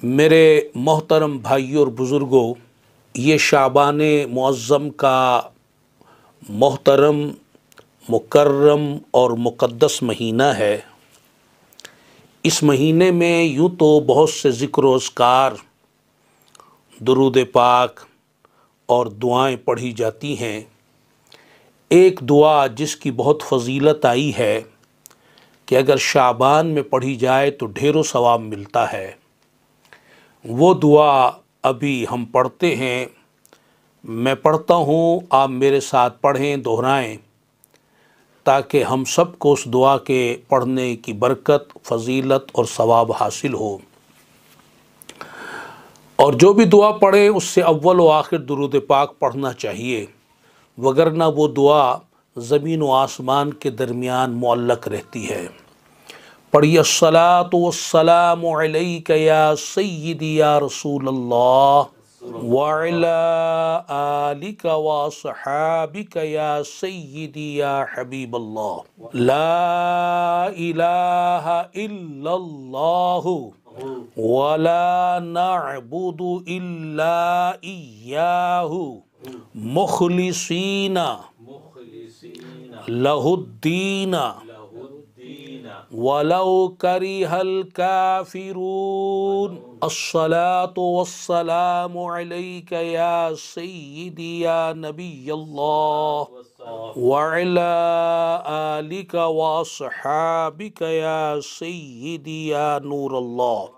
میرے محترم بھائیوں اور بزرگوں، یہ شعبان معظم کا محترم، مکرم اور مقدس مہینہ ہے۔ اس مہینے میں یوں تو بہت سے ذکر و اذکار، درود پاک اور دعائیں پڑھی جاتی ہیں۔ ایک دعا جس کی بہت فضیلت آئی ہے کہ اگر شعبان میں پڑھی جائے تو ڈھیروں ثواب ملتا ہے، وہ دعا ابھی ہم پڑھتے ہیں۔ میں پڑھتا ہوں، آپ میرے ساتھ پڑھیں، دہرائیں، تاکہ ہم سب کو اس دعا کے پڑھنے کی برکت، فضیلت اور ثواب حاصل ہو۔ اور جو بھی دعا پڑھے اس سے اول و آخر درود پاک پڑھنا چاہیے، وگرنہ وہ دعا زمین و آسمان کے درمیان معلق رہتی ہے۔ پڑھیے الصلاۃ والسلام علیک یا سیدی یا رسول اللہ وعلی آلک واصحابک یا سیدی یا حبیب اللہ، لا الہ الا اللہ ولا نعبد الا ایاہ مخلصین لہ الدین وَلَوْ كَرِهَ الْكَافِرُونَ۔ الصلاة والسلام علیک یا سیدی یا نبی اللہ وعلی آلک واصحابک یا سیدی یا نور اللہ۔